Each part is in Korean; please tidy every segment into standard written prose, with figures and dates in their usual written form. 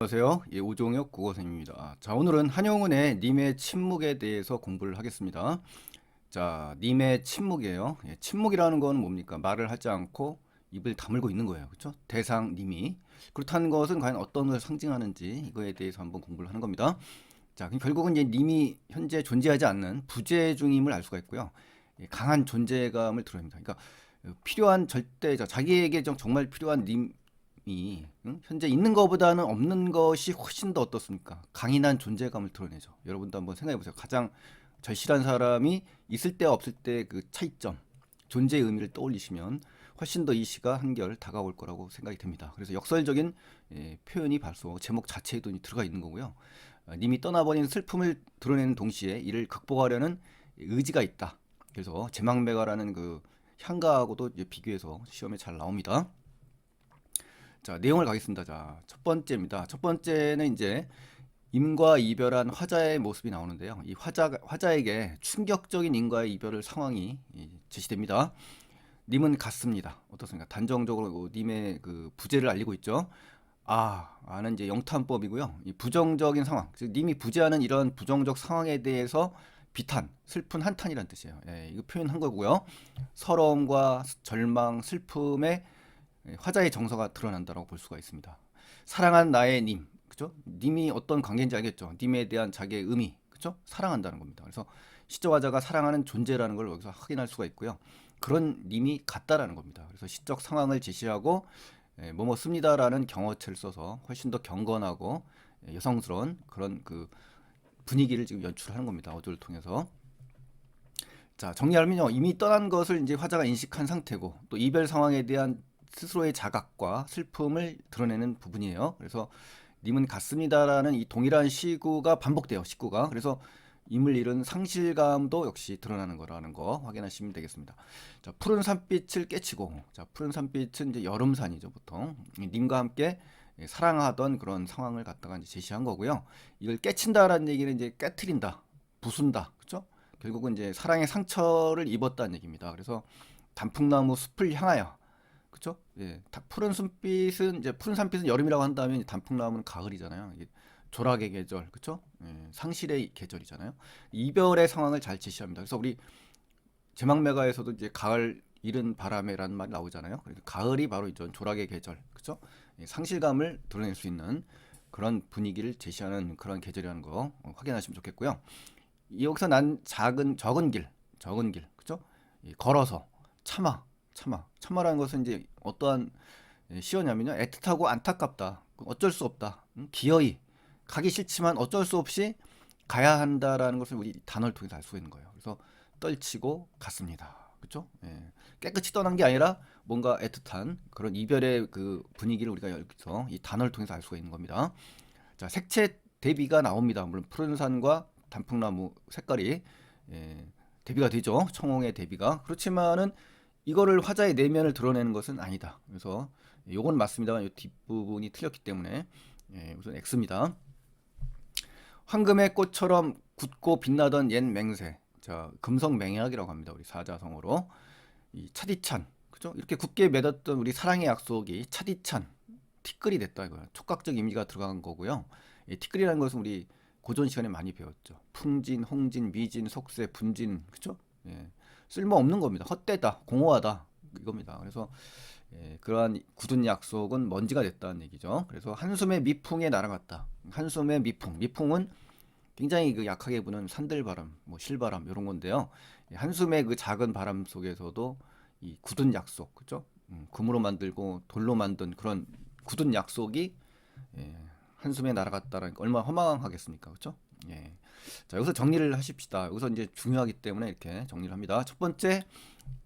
안녕하세요. 예, 오종혁 국어선생님입니다. 자, 오늘은 한영운의 님의 침묵에 대해서 공부를 하겠습니다. 자, 님의 침묵이에요. 예, 침묵이라는 건 뭡니까? 말을 하지 않고 입을 다물고 있는 거예요. 그렇죠? 대상 님이. 그렇다는 것은 과연 어떤 걸 상징하는지 이거에 대해서 한번 공부를 하는 겁니다. 자, 그럼 결국은 이제 님이 현재 존재하지 않는 부재중임을 알 수가 있고요. 예, 강한 존재감을 드러냅니다. 그러니까 필요한 절대적, 자기에게 정말 필요한 님이 현재 있는 것보다는 없는 것이 훨씬 더 어떻습니까? 강인한 존재감을 드러내죠. 여러분도 한번 생각해 보세요. 가장 절실한 사람이 있을 때 없을 때 그 차이점, 존재의 의미를 떠올리시면 훨씬 더 이 시가 한결 다가올 거라고 생각이 됩니다. 그래서 역설적인 표현이 벌써 제목 자체에도 들어가 있는 거고요. 님이 떠나버린 슬픔을 드러내는 동시에 이를 극복하려는 의지가 있다. 그래서 제망매가라는 그 향가하고도 이제 비교해서 시험에 잘 나옵니다. 자, 내용을 가겠습니다. 자, 첫 번째입니다. 첫 번째는 이제 임과 이별한 화자의 모습이 나오는데요. 이 화자에게 충격적인 임과의 이별을 상황이 제시됩니다. 님은 갔습니다. 어떻습니까? 단정적으로 님의 그 부재를 알리고 있죠. 아는 이제 영탄법이고요. 이 부정적인 상황, 즉 님이 부재하는 이런 부정적 상황에 대해서 비탄, 슬픈 한탄이라는 뜻이에요. 예, 이거 표현한 거고요. 서러움과 절망, 슬픔에 화자의 정서가 드러난다고 볼 수가 있습니다. 사랑한 나의 님, 그죠? 님이 어떤 관계인지 알겠죠? 님에 대한 자기의 의미, 그죠? 사랑한다는 겁니다. 그래서 시적 화자가 사랑하는 존재라는 걸 여기서 확인할 수가 있고요. 그런 님이 같다라는 겁니다. 그래서 시적 상황을 제시하고 뭐뭐 씁니다라는 경어체를 써서 훨씬 더 경건하고 여성스러운 그런 그 분위기를 지금 연출하는 겁니다. 어조를 통해서. 자, 정리하면요. 이미 떠난 것을 이제 화자가 인식한 상태고 또 이별 상황에 대한 스스로의 자각과 슬픔을 드러내는 부분이에요. 그래서 님은 같습니다라는 이 동일한 시구가 반복돼요. 시구가. 그래서 임을 잃은 상실감도 역시 드러나는 거라는 거 확인하시면 되겠습니다. 자, 푸른 산빛을 깨치고, 자, 푸른 산빛은 이제 여름산이죠, 보통. 님과 함께 사랑하던 그런 상황을 갖다가 이제 제시한 거고요. 이걸 깨친다라는 얘기는 이제 깨트린다, 부순다, 그렇죠? 결국은 이제 사랑의 상처를 입었다는 얘기입니다. 그래서 단풍나무 숲을 향하여, 그렇죠? 예, 푸른 숲빛은 이제 푸른 산빛은 여름이라고 한다면 단풍나무는 가을이잖아요. 이게 조락의 계절, 그렇죠? 예, 상실의 계절이잖아요. 이별의 상황을 잘 제시합니다. 그래서 우리 제망매가에서도 이제 가을 이른 바람에라는 말이 나오잖아요. 그래서 가을이 바로 이전 조락의 계절, 그렇죠? 예, 상실감을 드러낼 수 있는 그런 분위기를 제시하는 그런 계절이라는 거 확인하시면 좋겠고요. 여기서 난 적은 길, 그죠? 걸어서 참아라는 것은 이제 어떠한 시어냐면요, 애틋하고 안타깝다, 어쩔 수 없다, 기어이 가기 싫지만 어쩔 수 없이 가야 한다라는 것을 우리 단어를 통해서 알 수 있는 거예요. 그래서 떨치고 갔습니다. 그렇죠? 예. 깨끗이 떠난 게 아니라 뭔가 애틋한 그런 이별의 그 분위기를 우리가 여기서 이 단어를 통해서 알 수가 있는 겁니다. 자, 색채 대비가 나옵니다. 물론 푸른 산과 단풍나무 색깔이 대비가 되죠. 청홍의 대비가. 그렇지만은 이거를 화자의 내면을 드러내는 것은 아니다. 그래서 요건 맞습니다만 이 뒷부분이 틀렸기 때문에 우선 X입니다. 황금의 꽃처럼 굳고 빛나던 옛 맹세. 자, 금성맹약이라고 합니다. 우리 사자성어로. 이 차디찬. 그죠? 이렇게 굳게 맺었던 우리 사랑의 약속이 차디찬. 티끌이 됐다 이거야. 촉각적 이미지가 들어간 거고요. 티끌이라는 것은 우리 고전 시간에 많이 배웠죠. 풍진, 홍진, 미진, 속세, 분진, 그죠? 예, 쓸모 없는 겁니다. 헛되다, 공허하다 이겁니다. 그래서 그러한 굳은 약속은 먼지가 됐다는 얘기죠. 그래서 한숨의 미풍에 날아갔다. 한숨의 미풍은 굉장히 그 약하게 부는 산들바람, 뭐 실바람 이런 건데요. 한숨의 그 작은 바람 속에서도 이 굳은 약속, 그죠? 금으로 만들고 돌로 만든 그런 굳은 약속이 예, 한숨에 날아갔다라는 게 얼마나 허망하겠습니까, 그렇죠? 예. 자, 여기서 정리를 하십시다. 여기서 이제 중요하기 때문에 이렇게 정리를 합니다. 첫 번째,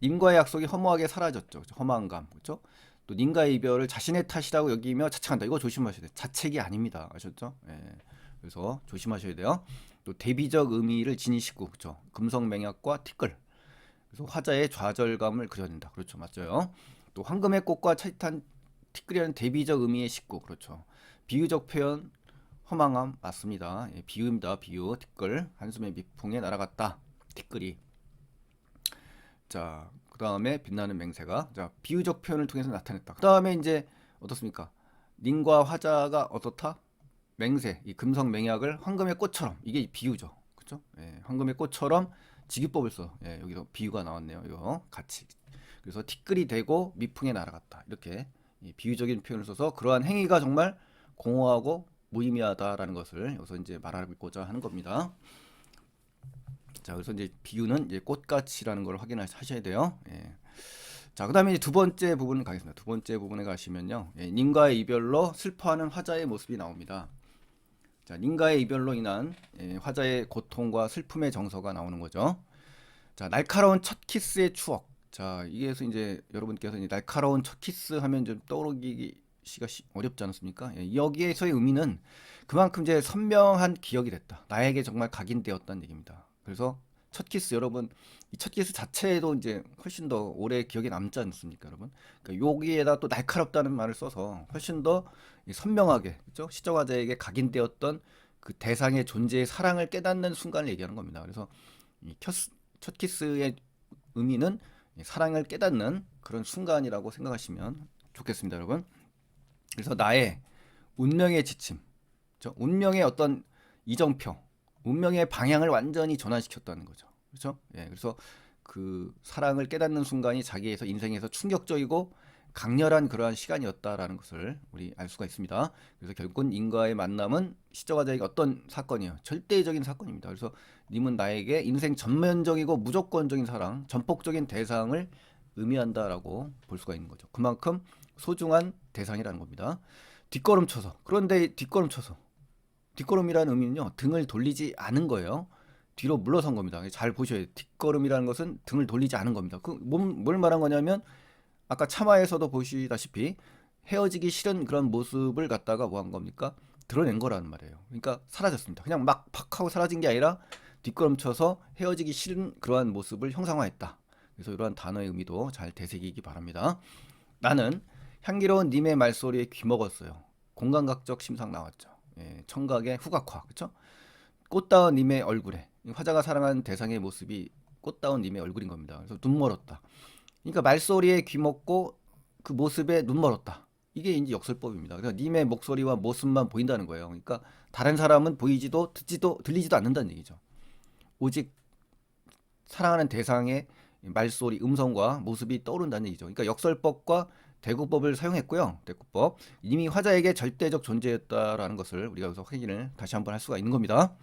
님과의 약속이 허무하게 사라졌죠. 그렇죠? 허망감, 그렇죠? 또 님과의 이별을 자신의 탓이라고 여기며 자책한다. 이거 조심하셔야 돼요. 자책이 아닙니다. 아셨죠? 예. 그래서 조심하셔야 돼요. 또 대비적 의미를 지니시고, 그렇죠? 금성맹약과 티끌. 그래서 화자의 좌절감을 그려낸다. 그렇죠, 맞죠? 또 황금의 꽃과 차디찬 티끌이라는 대비적 의미의 식구, 그렇죠. 비유적 표현 허망함 맞습니다. 예, 비유입니다. 비유 티끌 한숨의 미풍에 날아갔다. 티끌이. 자, 그 다음에 빛나는 맹세가 자 비유적 표현을 통해서 나타냈다. 그 다음에 이제 어떻습니까? 님과 화자가 어떻다? 맹세, 이 금성 맹약을 황금의 꽃처럼, 이게 비유죠. 그렇죠? 예, 황금의 꽃처럼 지기법을 써. 예, 여기서 비유가 나왔네요. 이거 같이. 그래서 티끌이 되고 미풍에 날아갔다. 이렇게 이 비유적인 표현을 써서 그러한 행위가 정말 공허하고 무의미하다라는 것을 여기서 이제 말하고자 하는 겁니다. 자, 그래서 이제 비유는 이제 꽃같이라는 걸 확인하셔야 돼요. 예. 자, 그다음에 두 번째 부분 가겠습니다. 두 번째 부분에 가시면요, 예, 님과의 이별로 슬퍼하는 화자의 모습이 나옵니다. 자, 님과의 이별로 인한 화자의 고통과 슬픔의 정서가 나오는 거죠. 자, 날카로운 첫 키스의 추억. 자, 이게서 이제 여러분께서 이제 날카로운 첫 키스 하면 좀 떠오르기가 어렵지 않습니까? 예, 여기에서의 의미는 그만큼 이제 선명한 기억이 됐다. 나에게 정말 각인되었다는 얘기입니다. 그래서 첫 키스, 여러분, 이 첫 키스 자체도 이제 훨씬 더 오래 기억에 남지 않습니까, 여러분? 그러니까 여기에다 또 날카롭다는 말을 써서 훨씬 더 선명하게, 그렇죠? 시청자에게 각인되었던 그 대상의 존재의 사랑을 깨닫는 순간을 얘기하는 겁니다. 그래서 이 첫 키스의 의미는 사랑을 깨닫는 그런 순간이라고 생각하시면 좋겠습니다, 여러분. 그래서 나의 운명의 지침, 그렇죠? 운명의 어떤 이정표, 운명의 방향을 완전히 전환시켰다는 거죠. 그렇죠? 예, 그래서 그 사랑을 깨닫는 순간이 자기에서 인생에서 충격적이고 강렬한 그러한 시간이었다라는 것을 우리 알 수가 있습니다. 그래서 결국은 인과의 만남은 시저가자에게 어떤 사건이에요? 절대적인 사건입니다. 그래서 님은 나에게 인생 전면적이고 무조건적인 사랑, 전폭적인 대상을 의미한다라고 볼 수가 있는 거죠. 그만큼 소중한 대상이라는 겁니다. 뒷걸음쳐서, 그런데 뒷걸음이라는 의미는요, 등을 돌리지 않은 거예요. 뒤로 물러선 겁니다. 잘 보셔야 돼요. 뒷걸음이라는 것은 등을 돌리지 않은 겁니다. 뭘 말한 거냐면 아까 참화에서도 보시다시피 헤어지기 싫은 그런 모습을 갖다가 뭐 한 겁니까? 드러낸 거라는 말이에요. 그러니까 사라졌습니다. 그냥 막 팍 하고 사라진 게 아니라 뒷걸음쳐서 헤어지기 싫은 그러한 모습을 형상화했다. 그래서 이러한 단어의 의미도 잘 되새기기 바랍니다. 나는 향기로운 님의 말소리에 귀먹었어요. 공감각적 심상 나왔죠. 예, 청각의 후각화, 그렇죠? 꽃다운 님의 얼굴에, 화자가 사랑하는 대상의 모습이 꽃다운 님의 얼굴인 겁니다. 그래서 눈 멀었다. 그러니까 말소리에 귀먹고 그 모습에 눈 멀었다. 이게 이제 역설법입니다. 그래서 님의 목소리와 모습만 보인다는 거예요. 그러니까 다른 사람은 보이지도 듣지도 들리지도 않는다는 얘기죠. 오직 사랑하는 대상의 말소리, 음성과 모습이 떠오른다는 얘기죠. 그러니까 역설법과 대구법을 사용했고요. 대구법. 이미 화자에게 절대적 존재였다라는 것을 우리가 여기서 확인을 다시 한번 할 수가 있는 겁니다.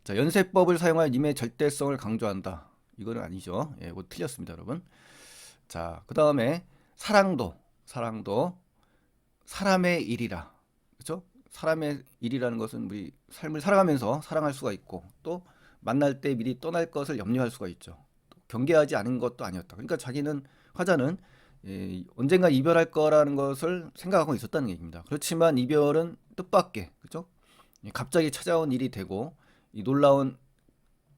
자, 연세법을 사용하여 님의 절대성을 강조한다. 이거는 아니죠. 예, 이거 틀렸습니다, 여러분. 자, 그 다음에 사랑도 사람의 일이라. 그렇죠? 사람의 일이라는 것은 우리 삶을 살아가면서 사랑할 수가 있고 또 만날 때 미리 떠날 것을 염려할 수가 있죠. 또 경계하지 않은 것도 아니었다. 그러니까 화자는 언젠가 이별할 거라는 것을 생각하고 있었다는 얘기입니다. 그렇지만 이별은 뜻밖의, 그렇죠? 갑자기 찾아온 일이 되고 이 놀라운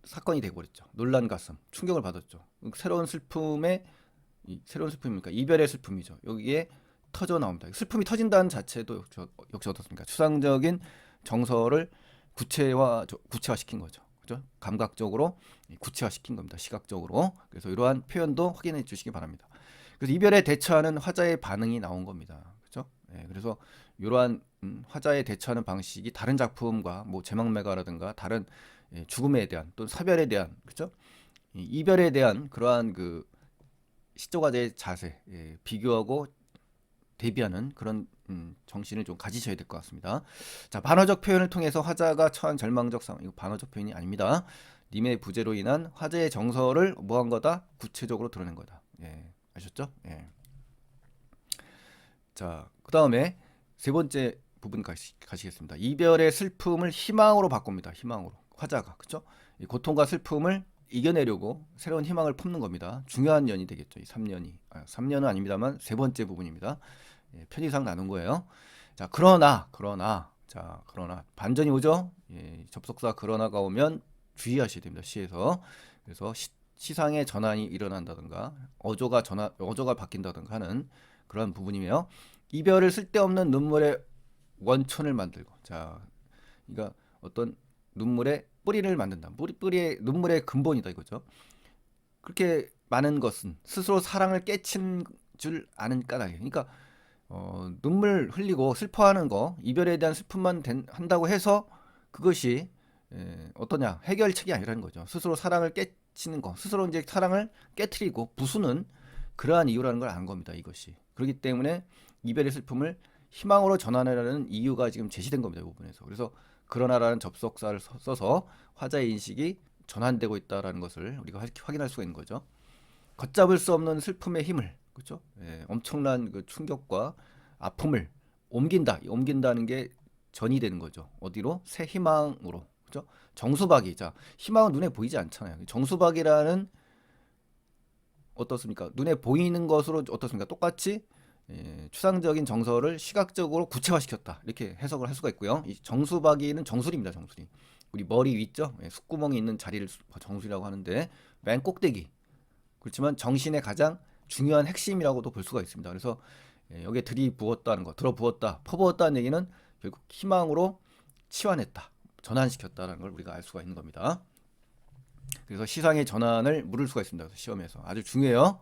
사건이 되고버렸죠. 놀란 가슴, 충격을 받았죠. 새로운 슬픔이니까 이별의 슬픔이죠. 여기에 터져 나옵니다. 슬픔이 터진다는 자체도 역시 어떻습니까? 추상적인 정서를 구체화시킨 거죠. 그죠? 감각적으로 구체화시킨 겁니다. 시각적으로. 그래서 이러한 표현도 확인해 주시기 바랍니다. 그래서 이별에 대처하는 화자의 반응이 나온 겁니다. 그죠? 네, 그래서 이러한 화자에 대처하는 방식이 다른 작품과 뭐 제망매가라든가 다른 죽음에 대한 또 사별에 대한, 그죠? 이별에 대한 그러한 그 시조가제의 자세, 비교하고 대비하는 그런 정신을 좀 가지셔야 될 것 같습니다. 자, 반어적 표현을 통해서 화자가 처한 절망적 상황, 이거 반어적 표현이 아닙니다. 님의 부재로 인한 화제의 정서를 뭐한 거다? 구체적으로 드러낸 거다. 예, 아셨죠? 예. 자, 그 다음에 세 번째 부분 가시겠습니다. 이별의 슬픔을 희망으로 바꿉니다. 희망으로. 화자가, 그쵸? 이 고통과 슬픔을 이겨내려고 새로운 희망을 품는 겁니다. 중요한 년이 되겠죠. 이 3년이. 3년은 아닙니다만 세 번째 부분입니다. 예, 편의상 나눈 거예요. 자, 그러나 반전이 오죠. 예, 접속사 그러나가 오면 주의하셔야 됩니다. 시에서. 그래서 시상의 전환이 일어난다든가 어조가 바뀐다든가 하는 그런 부분이며, 이별을 쓸데없는 눈물의 원천을 만들고, 자, 그러니까 어떤 눈물의 뿌리를 만든다. 뿌리의 눈물의 근본이다 이거죠. 그렇게 많은 것은 스스로 사랑을 깨친 줄 아는 까닭에. 그러니까 눈물 흘리고 슬퍼하는 거, 이별에 대한 슬픔만 한다고 해서 그것이 어떠냐 해결책이 아니라는 거죠. 스스로 사랑을 깨치는 거, 스스로 이제 사랑을 깨트리고 부수는 그러한 이유라는 걸 안 겁니다. 이것이 그렇기 때문에 이별의 슬픔을 희망으로 전환하려는 이유가 지금 제시된 겁니다. 이 부분에서. 그래서 그러나라는 접속사를 써서 화자의 인식이 전환되고 있다라는 것을 우리가 확인할 수가 있는 거죠. 걷잡을 수 없는 슬픔의 힘을, 그렇죠? 엄청난 그 충격과 아픔을 옮긴다는 게 전이 되는 거죠. 어디로? 새 희망으로, 그렇죠? 정수박이, 자, 희망은 눈에 보이지 않잖아요. 정수박이라는 어떻습니까? 눈에 보이는 것으로 어떻습니까? 똑같이 추상적인 정서를 시각적으로 구체화시켰다. 이렇게 해석을 할 수가 있고요. 이 정수박이는 정수리입니다. 정수리. 우리 머리 위 있죠? 숨구멍이 있는 자리를 정수리라고 하는데 맨 꼭대기. 그렇지만 정신의 가장 중요한 핵심이라고도 볼 수가 있습니다. 그래서 여기에 들이부었다는 거, 들어부었다, 퍼부었다는 얘기는 결국 희망으로 치환했다, 전환시켰다는 걸 우리가 알 수가 있는 겁니다. 그래서 시상의 전환을 물을 수가 있습니다. 시험에서 아주 중요해요.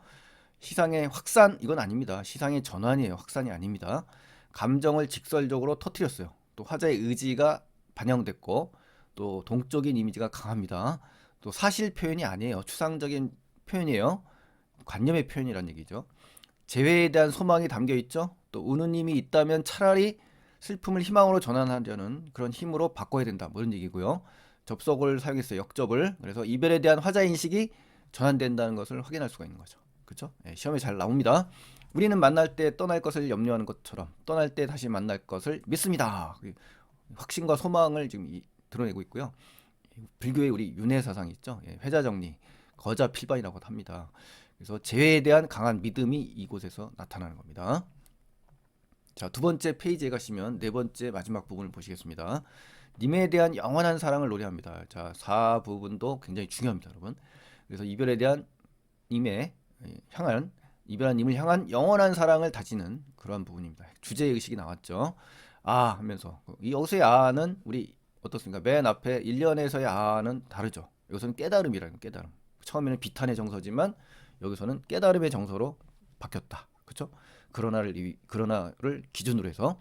시상의 확산 이건 아닙니다. 시상의 전환이에요. 확산이 아닙니다. 감정을 직설적으로 터뜨렸어요. 또 화자의 의지가 반영됐고 또 동적인 이미지가 강합니다. 또 사실 표현이 아니에요. 추상적인 표현이에요. 관념의 표현이란 얘기죠. 재회에 대한 소망이 담겨 있죠. 또 우는 힘이 있다면 차라리 슬픔을 희망으로 전환하려는 그런 힘으로 바꿔야 된다. 뭐 이런 얘기고요. 접속을 사용했어요. 역접을. 그래서 이별에 대한 화자 인식이 전환된다는 것을 확인할 수가 있는 거죠. 그렇죠? 시험에 잘 나옵니다. 우리는 만날 때 떠날 것을 염려하는 것처럼 떠날 때 다시 만날 것을 믿습니다. 확신과 소망을 지금 드러내고 있고요. 불교의 우리 윤회 사상 있죠. 회자정리, 거자필반이라고 합니다. 그래서 재회에 대한 강한 믿음이 이곳에서 나타나는 겁니다. 자, 두 번째 페이지에 가시면 네 번째 마지막 부분을 보시겠습니다. 님에 대한 영원한 사랑을 노래합니다. 자, 4부분도 굉장히 중요합니다, 여러분. 그래서 이별에 대한 님의 향한 이별한 님을 향한 영원한 사랑을 다지는 그러한 부분입니다. 주제 의식이 나왔죠. 아 하면서 이 여기서의 아는 우리 어떻습니까? 맨 앞에 1년에서의 아는 다르죠. 여기서는 깨달음이라는 깨달음. 처음에는 비탄의 정서지만 여기서는 깨달음의 정서로 바뀌었다. 그렇죠? 그러나를 기준으로 해서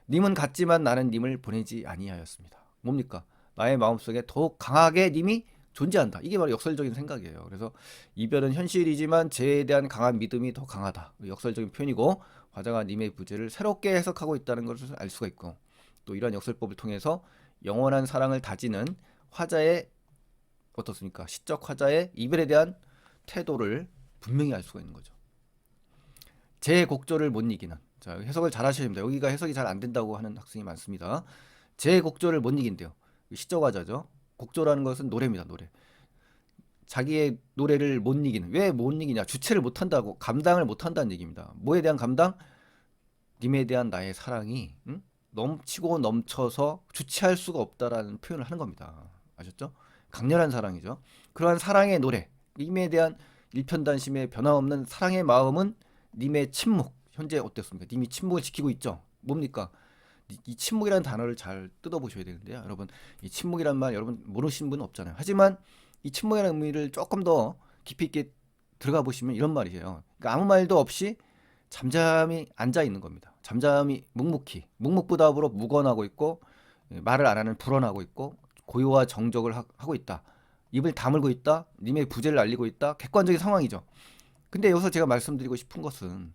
님은 같지만 나는 님을 보내지 아니하였습니다. 뭡니까? 나의 마음속에 더욱 강하게 님이 존재한다. 이게 바로 역설적인 생각이에요. 그래서 이별은 현실이지만 재에 대한 강한 믿음이 더 강하다. 역설적인 표현이고 화자가 님의 부재를 새롭게 해석하고 있다는 것을 알 수가 있고 또 이러한 역설법을 통해서 영원한 사랑을 다지는 화자의 어떻습니까? 시적 화자의 이별에 대한 태도를 분명히 알 수가 있는 거죠. 제 곡조를 못 이기는. 자, 해석을 잘 하셔야 됩니다. 여기가 해석이 잘 안 된다고 하는 학생이 많습니다. 제 곡조를 못 이긴대요. 시적 화자죠. 곡조라는 것은 노래입니다. 노래. 자기의 노래를 못 이기는. 왜 못 이기냐? 주체를 못 한다고. 감당을 못 한다는 얘기입니다. 뭐에 대한 감당? 님에 대한 나의 사랑이 넘치고 넘쳐서 주체할 수가 없다라는 표현을 하는 겁니다. 아셨죠? 강렬한 사랑이죠. 그러한 사랑의 노래, 님에 대한 일편단심의 변함없는 사랑의 마음은 님의 침묵. 현재 어땠습니까? 님이 침묵을 지키고 있죠. 뭡니까? 이 침묵이라는 단어를 잘 뜯어보셔야 되는데요. 여러분, 이 침묵이란 말 여러분 모르시는 분은 없잖아요. 하지만 이 침묵이라는 의미를 조금 더 깊이 있게 들어가 보시면 이런 말이에요. 그러니까 아무 말도 없이 잠잠히 앉아 있는 겁니다. 잠잠히 묵묵히 묵묵부답으로 묵언하고 있고 말을 안 하는 불언하고 있고 고요와 정적을 하고 있다. 입을 다물고 있다. 님의 부재를 알리고 있다. 객관적인 상황이죠. 근데 여기서 제가 말씀드리고 싶은 것은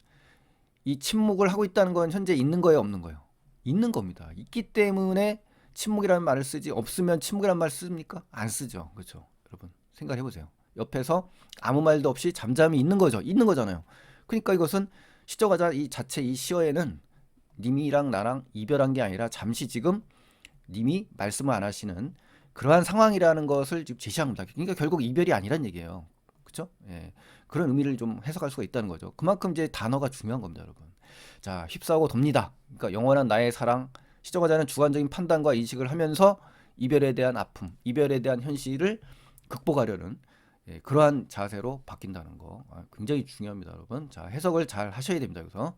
이 침묵을 하고 있다는 건 현재 있는 거예요, 없는 거예요? 있는 겁니다. 있기 때문에 침묵이라는 말을 쓰지 없으면 침묵이라는 말 씁니까? 안 쓰죠. 그렇죠? 여러분 생각해 보세요. 옆에서 아무 말도 없이 잠잠히 있는 거죠. 있는 거잖아요. 그러니까 이것은 시적화자 이 자체 이 시어에는 님이랑 나랑 이별한 게 아니라 잠시 지금 님이 말씀을 안 하시는 그러한 상황이라는 것을 지금 제시합니다. 그러니까 결국 이별이 아니란 얘기예요. 그렇죠? 예. 그런 의미를 좀 해석할 수가 있다는 거죠. 그만큼 이제 단어가 중요한 겁니다, 여러분. 자, 휩싸고 돕니다. 그러니까 영원한 나의 사랑, 시적화자는 주관적인 판단과 인식을 하면서 이별에 대한 아픔, 이별에 대한 현실을 극복하려는 그러한 자세로 바뀐다는 거 굉장히 중요합니다, 여러분. 자, 해석을 잘 하셔야 됩니다, 여기서.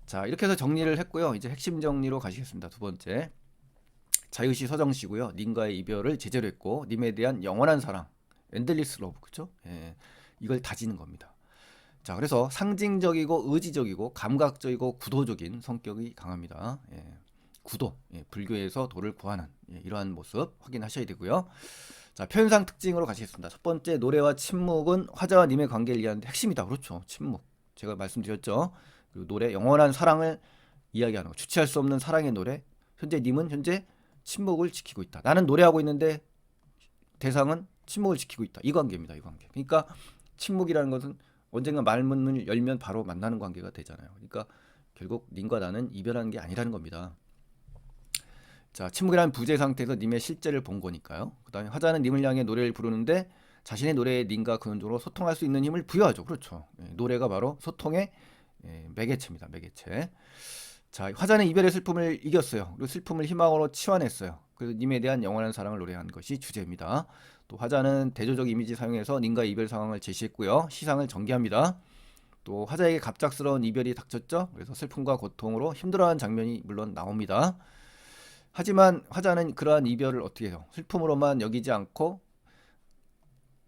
자, 이렇게 해서 정리를 했고요. 이제 핵심 정리로 가시겠습니다. 두 번째. 자유시 서정시고요. 님과의 이별을 제재로 했고 님에 대한 영원한 사랑, 엔들리스 러브, 그렇죠? 이걸 다지는 겁니다. 자, 그래서 상징적이고 의지적이고 감각적이고 구도적인 성격이 강합니다. 예, 구도, 예, 불교에서 도를 구하는 예, 이러한 모습 확인하셔야 되고요. 자, 표현상 특징으로 가시겠습니다. 첫 번째, 노래와 침묵은 화자와 님의 관계를 이해하는데 핵심이다. 그렇죠. 침묵. 제가 말씀드렸죠. 그리고 노래, 영원한 사랑을 이야기하는 거. 주체할 수 없는 사랑의 노래. 현재 님은 현재 침묵을 지키고 있다. 나는 노래하고 있는데 대상은 침묵을 지키고 있다. 이 관계입니다. 이 관계. 그러니까 침묵이라는 것은 언젠가 말문을 열면 바로 만나는 관계가 되잖아요. 그러니까 결국 님과 나는 이별하는 게 아니라는 겁니다. 자, 침묵이라는 부재 상태에서 님의 실제를 본 거니까요. 그 다음에 화자는 님을 향해 노래를 부르는데 자신의 노래에 님과 근원적으로 소통할 수 있는 힘을 부여하죠. 그렇죠. 예, 노래가 바로 소통의 예, 매개체입니다. 매개체. 자, 화자는 이별의 슬픔을 이겼어요. 그리고 슬픔을 희망으로 치환했어요. 그래서 님에 대한 영원한 사랑을 노래한 것이 주제입니다. 또 화자는 대조적 이미지 사용해서 님과 이별 상황을 제시했고요. 시상을 전개합니다. 또 화자에게 갑작스러운 이별이 닥쳤죠. 그래서 슬픔과 고통으로 힘들어하는 장면이 물론 나옵니다. 하지만 화자는 그러한 이별을 어떻게 해요? 슬픔으로만 여기지 않고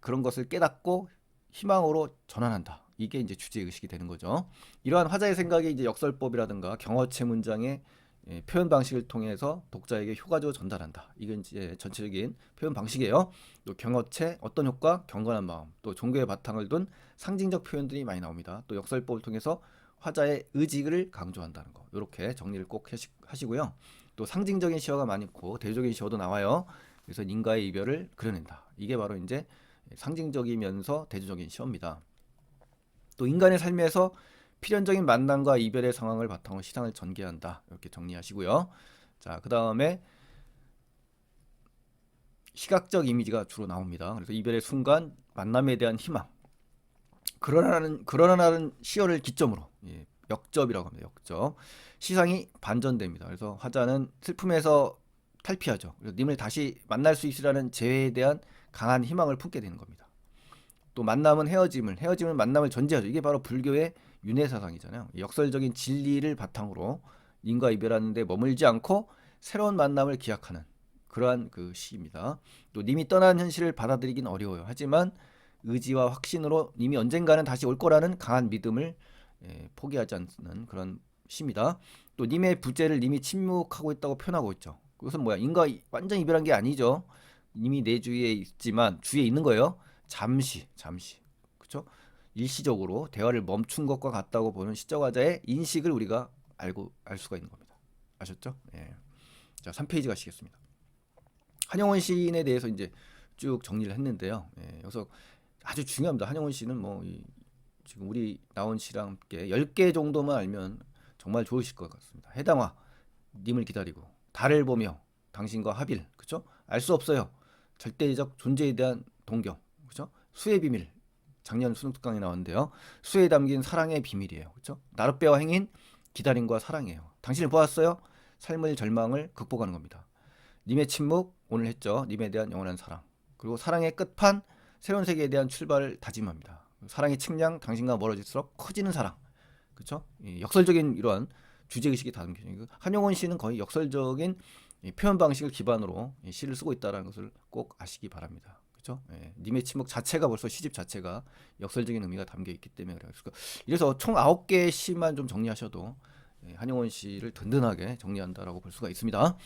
그런 것을 깨닫고 희망으로 전환한다. 이게 이제 주제의식이 되는 거죠. 이러한 화자의 생각이 이제 역설법이라든가 경어체 문장의 예, 표현 방식을 통해서 독자에게 효과적으로 전달한다. 이건 이제 전체적인 표현 방식이에요. 또 경어체, 어떤 효과, 경건한 마음, 또 종교의 바탕을 둔 상징적 표현들이 많이 나옵니다. 또 역설법을 통해서 화자의 의지를 강조한다는 거. 이렇게 정리를 꼭 하시고요. 또 상징적인 시어가 많고 대조적인 시어도 나와요. 그래서 인과의 이별을 그려낸다. 이게 바로 이제 상징적이면서 대조적인 시어입니다. 또 인간의 삶에서 필연적인 만남과 이별의 상황을 바탕으로 시상을 전개한다. 이렇게 정리하시고요. 자, 그 다음에 시각적 이미지가 주로 나옵니다. 그래서 이별의 순간, 만남에 대한 희망. 그러나라는 시어를 기점으로 예, 역접이라고 합니다. 역접. 시상이 반전됩니다. 그래서 화자는 슬픔에서 탈피하죠. 그래서 님을 다시 만날 수 있으라는 재회에 대한 강한 희망을 품게 되는 겁니다. 또 만남은 헤어짐은 만남을 전제하죠. 이게 바로 불교의 윤회 사상이잖아요. 역설적인 진리를 바탕으로 님과 이별하는데 머물지 않고 새로운 만남을 기약하는 그러한 그 시입니다. 또 님이 떠난 현실을 받아들이긴 어려워요. 하지만 의지와 확신으로 님이 언젠가는 다시 올 거라는 강한 믿음을 포기하지 않는 그런 시입니다. 또 님의 부재를 님이 침묵하고 있다고 표현하고 있죠. 그것은 뭐야? 인과 완전 이별한 게 아니죠. 님이 내 주위에 있지만 주위에 있는 거예요. 잠시, 그렇죠? 일시적으로 대화를 멈춘 것과 같다고 보는 시적화자의 인식을 우리가 알 수가 있는 겁니다. 아셨죠? 예. 자, 3페이지 가시겠습니다. 한영원 시인에 대해서 이제 쭉 정리를 했는데요. 예, 여기서 아주 중요합니다. 한영원 시는 지금 우리 나온 시랑 함께 10개 정도만 알면 정말 좋으실 것 같습니다. 해당화, 님을 기다리고, 달을 보며, 당신과 합일, 그쵸? 알 수 없어요. 절대적 존재에 대한 동경, 그쵸? 수의 비밀, 작년 수능 특강에 나왔는데요. 수에 담긴 사랑의 비밀이에요. 그쵸? 나룻배와 행인, 기다림과 사랑이에요. 당신을 보았어요? 삶의 절망을 극복하는 겁니다. 님의 침묵, 오늘 했죠. 님에 대한 영원한 사랑. 그리고 사랑의 끝판, 새로운 세계에 대한 출발을 다짐합니다. 사랑의 측량, 당신과 멀어질수록 커지는 사랑. 그렇죠? 역설적인 이러한 주제의식이 담겨 있는 한용운 씨는 거의 역설적인 표현 방식을 기반으로 시를 쓰고 있다는 것을 꼭 아시기 바랍니다. 그렇죠? 님의 침묵 자체가 벌써 시집 자체가 역설적인 의미가 담겨 있기 때문에 그래요. 이래서 총 9개의 시만 좀 정리하셔도 한용운 씨를 든든하게 정리한다라고 볼 수가 있습니다.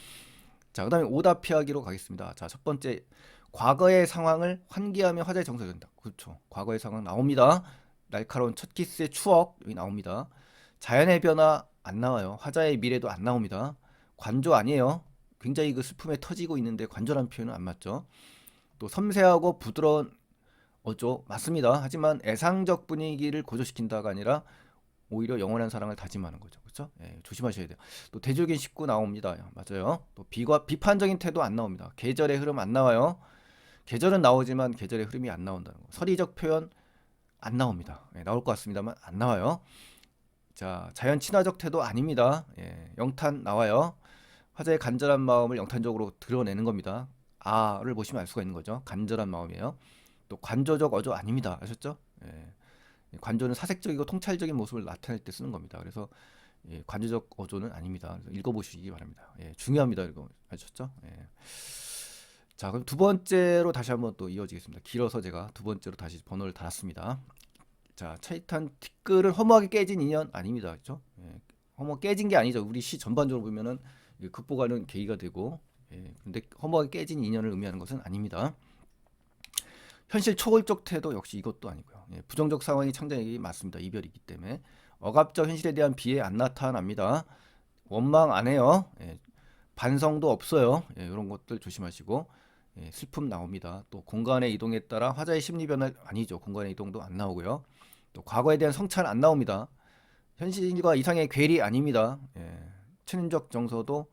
자, 그다음에 오답 피하기로 가겠습니다. 자, 첫 번째, 과거의 상황을 환기하며 화자의 정서가 된다. 그렇죠. 과거의 상황 나옵니다. 날카로운 첫 키스의 추억 여기 나옵니다. 자연의 변화 안 나와요. 화자의 미래도 안 나옵니다. 관조 아니에요. 굉장히 그 슬픔에 터지고 있는데 관조란 표현은 안 맞죠. 또 섬세하고 부드러운 어조 맞습니다. 하지만 애상적 분위기를 고조시킨다가 아니라 오히려 영원한 사랑을 다짐하는 거죠. 그렇죠? 예, 조심하셔야 돼요. 또 대조적인 식구 나옵니다. 맞아요. 또 비판적인 태도 안 나옵니다. 계절의 흐름 안 나와요. 계절은 나오지만 계절의 흐름이 안 나온다는 거. 서리적 표현 안 나옵니다. 예, 나올 것 같습니다만 안 나와요. 자, 자연 친화적 태도 아닙니다. 예, 영탄 나와요. 화자의 간절한 마음을 영탄적으로 드러내는 겁니다. 아를 보시면 알 수가 있는 거죠. 간절한 마음이에요. 또 관조적 어조 아닙니다. 아셨죠? 예. 관조는 사색적이고 통찰적인 모습을 나타낼 때 쓰는 겁니다. 그래서 관조적 어조는 아닙니다. 읽어보시기 바랍니다. 중요합니다. 이거 아셨죠? 자, 그럼 두 번째로 다시 한번 또 이어지겠습니다. 길어서 제가 두 번째로 다시 번호를 달았습니다. 자, 차이탄 티끌은 허무하게 깨진 인연 아닙니다. 그렇죠? 예, 허무하게 깨진 게 아니죠. 우리 시 전반적으로 보면은 극복하는 계기가 되고, 예, 근데 허무하게 깨진 인연을 의미하는 것은 아닙니다. 현실 초월적 태도 역시 이것도 아니고요. 예, 부정적 상황이 창작이 맞습니다. 이별이기 때문에 억압적 현실에 대한 비애 안 나타납니다. 원망 안 해요. 예, 반성도 없어요. 예, 이런 것들 조심하시고, 예, 슬픔 나옵니다. 또 공간의 이동에 따라 화자의 심리 변화 아니죠. 공간의 이동도 안 나오고요. 또 과거에 대한 성찰 안 나옵니다. 현실과 이상의 괴리 아닙니다. 예, 천인적 정서도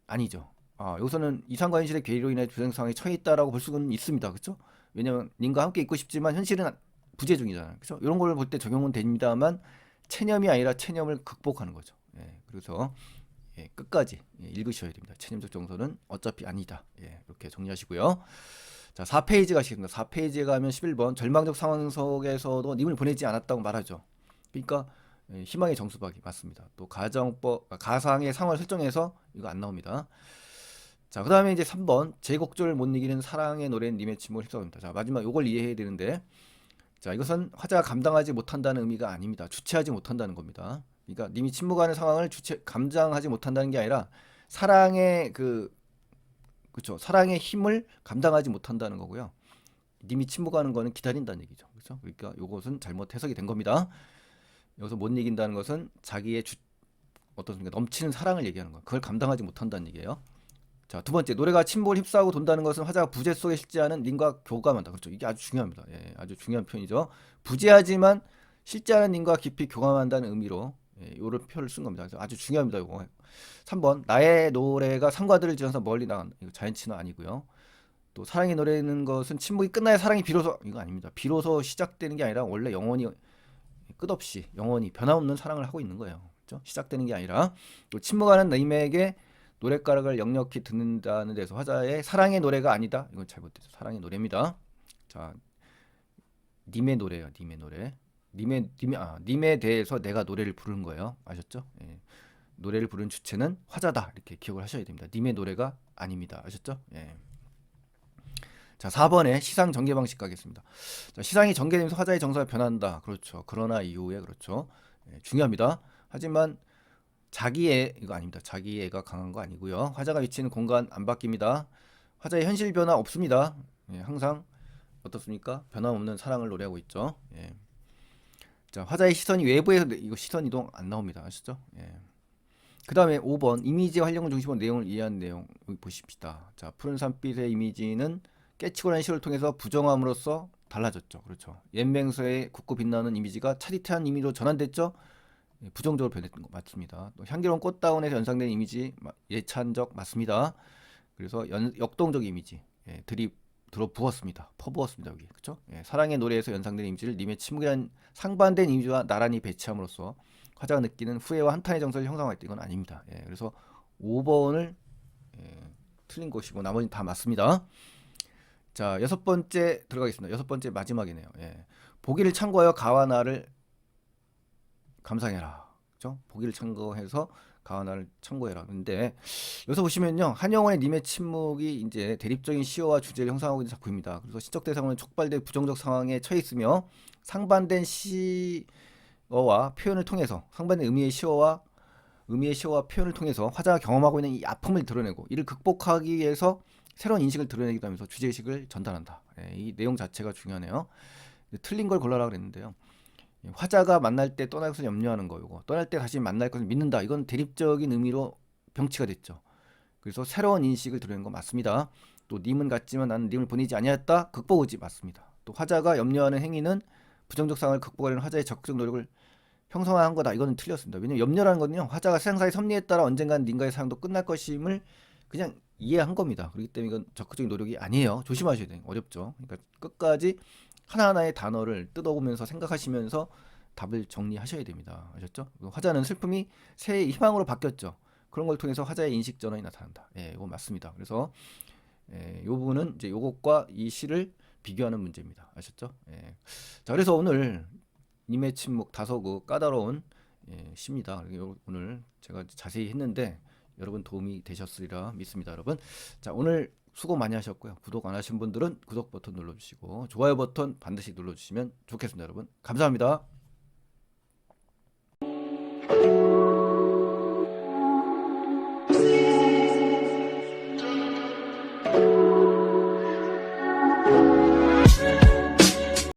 아니죠. 여기서는 이상과 현실의 괴리로 인해 주생 상황에 처해 있다라고 볼 수는 있습니다. 그렇죠? 왜냐면 님과 함께 있고 싶지만 현실은 부재 중이잖아요. 그렇죠? 이런 걸 볼 때 적용은 됩니다만 체념이 아니라 체념을 극복하는 거죠. 예, 그래서 예, 끝까지 예, 읽으셔야 됩니다. 체념적 정서는 어차피 아니다. 예, 이렇게 정리하시고요. 자, 4페이지 가시겠습니다. 4페이지에 가면 11번 절망적 상황 속에서도 님을 보내지 않았다고 말하죠. 그러니까 예, 희망의 정수박이 맞습니다. 또 가상의 상황을 설정해서 이거 안 나옵니다. 자, 그 다음에 이제 3번 제곡조를 못 이기는 사랑의 노래는 님의 침묵을 휩싸옵니다. 자, 마지막 요걸 이해해야 되는데, 자, 이것은 화자가 감당하지 못한다는 의미가 아닙니다. 주체하지 못한다는 겁니다. 그러니까 님이 침묵하는 상황을 감당하지 못한다는 게 아니라 사랑의 그렇죠. 사랑의 힘을 감당하지 못한다는 거고요. 님이 침묵하는 거는 기다린다는 얘기죠. 그렇죠? 그러니까 요것은 잘못 해석이 된 겁니다. 여기서 못 이긴다는 것은 자기의 어떻습니까? 넘치는 사랑을 얘기하는 거예요. 그걸 감당하지 못한다는 얘기예요. 자, 두 번째, 노래가 침묵을 휩싸고 돈다는 것은 화자가 부재 속에 실제하는 님과 교감한다. 그렇죠. 이게 아주 중요합니다. 예, 아주 중요한 표현이죠. 부재하지만 실제하는 님과 깊이 교감한다는 의미로 예, 요런 표를 쓴 겁니다. 그래서 아주 중요합니다. 이거. 3번, 나의 노래가 상과들을 지어서 멀리 나간 이거 자연친화 아니고요. 또 사랑의 노래는 것은 침묵이 끝나야 사랑이 비로소 이거 아닙니다. 비로소 시작되는 게 아니라 원래 영원히 끝없이 영원히 변함없는 사랑을 하고 있는 거예요. 그렇죠? 시작되는 게 아니라 또 침묵하는 님에게 노랫가락을 역력히 듣는다는 데서 화자의 사랑의 노래가 아니다. 이건 잘못됐어. 사랑의 노래입니다. 자, 님의 노래예요. 님의 노래. 님에 대해서 내가 노래를 부르는 거예요. 아셨죠? 예. 노래를 부르는 주체는 화자다. 이렇게 기억을 하셔야 됩니다. 님의 노래가 아닙니다. 아셨죠? 예. 자, 4번에 시상 전개 방식 가겠습니다. 자, 시상이 전개되면서 화자의 정서가 변한다. 그렇죠. 그러나 이후에 그렇죠. 예, 중요합니다. 하지만 자기애 이거 아닙니다. 자기애가 강한 거 아니고요. 화자가 위치하는 공간 안 바뀝니다. 화자의 현실 변화 없습니다. 예, 항상 어떻습니까? 변함없는 사랑을 노래하고 있죠. 예. 자, 화자의 시선이 외부에서 이거 시선 이동 안 나옵니다. 아시죠? 예. 그 다음에 5번 이미지 활용을 중심으로 내용을 이해한 내용 여기 보십시다. 자, 푸른 산빛의 이미지는 깨치고 난 시를 통해서 부정함으로써 달라졌죠. 그렇죠. 옛맹서에 굳고 빛나는 이미지가 차디찬 이미지로 전환됐죠. 예, 부정적으로 변했던 거 맞습니다. 또 향기로운 꽃다운에서 연상된 이미지 예찬적 맞습니다. 그래서 역동적 이미지 예, 들어 부었습니다. 퍼부었습니다. 여기 그렇죠? 예, 사랑의 노래에서 연상된 이미지를 님의 침묵이란 상반된 이미지와 나란히 배치함으로써 화자가 느끼는 후회와 한탄의 정서를 형성했던 건 아닙니다. 예, 그래서 5번을 예, 틀린 것이고 나머지는 다 맞습니다. 자, 6번째 들어가겠습니다. 6번째 마지막이네요. 예, 보기를 참고하여 가와 나를 감상해라. 그죠? 보기를 참고해서 가와 나를 참고해라. 근데 여기서 보시면요. 한영원의 님의 침묵이 이제 대립적인 시어와 주제를 형성하고 있는 작품입니다. 그래서 시적 대상은 촉발된 부정적 상황에 처해 있으며 상반된 시어와 표현을 통해서 상반된 의미의 시어와 표현을 통해서 화자가 경험하고 있는 이 아픔을 드러내고 이를 극복하기 위해서 새로운 인식을 드러내기도 하면서 주제의식을 전달한다. 예, 이 내용 자체가 중요하네요. 틀린 걸 골라라 그랬는데요. 화자가 만날 때 떠날 것을 염려하는 거고 떠날 때 다시 만날 것을 믿는다. 이건 대립적인 의미로 병치가 됐죠. 그래서 새로운 인식을 드러낸 거 맞습니다. 또 님은 같지만 나는 님을 보내지 아니하였다. 극복의지 맞습니다. 또 화자가 염려하는 행위는 부정적 상황을 극복하려는 화자의 적극적 노력을 형성한 거다. 이거는 틀렸습니다. 왜냐면 염려라는 거는요. 화자가 세상사의 섭리에 따라 언젠간 님과의 사랑도 끝날 것임을 그냥 이해한 겁니다. 그렇기 때문에 이건 적극적인 노력이 아니에요. 조심하셔야 돼요. 어렵죠. 그러니까 끝까지 하나하나의 단어를 뜯어보면서 생각하시면서 답을 정리하셔야 됩니다. 아셨죠? 화자는 슬픔이 새해의 희망으로 바뀌었죠. 그런 걸 통해서 화자의 인식 전환이 나타난다. 예, 이거 맞습니다. 그래서 이 부분은 이제 요것과 이 시를 비교하는 문제입니다. 아셨죠? 예. 자, 그래서 오늘 님의 침묵 다소그 까다로운 시입니다. 오늘 제가 자세히 했는데 여러분 도움이 되셨으리라 믿습니다. 여러분. 자, 오늘 수고 많이 하셨고요. 구독 안 하신 분들은 구독 버튼 눌러주시고 좋아요 버튼 반드시 눌러주시면 좋겠습니다. 여러분 감사합니다.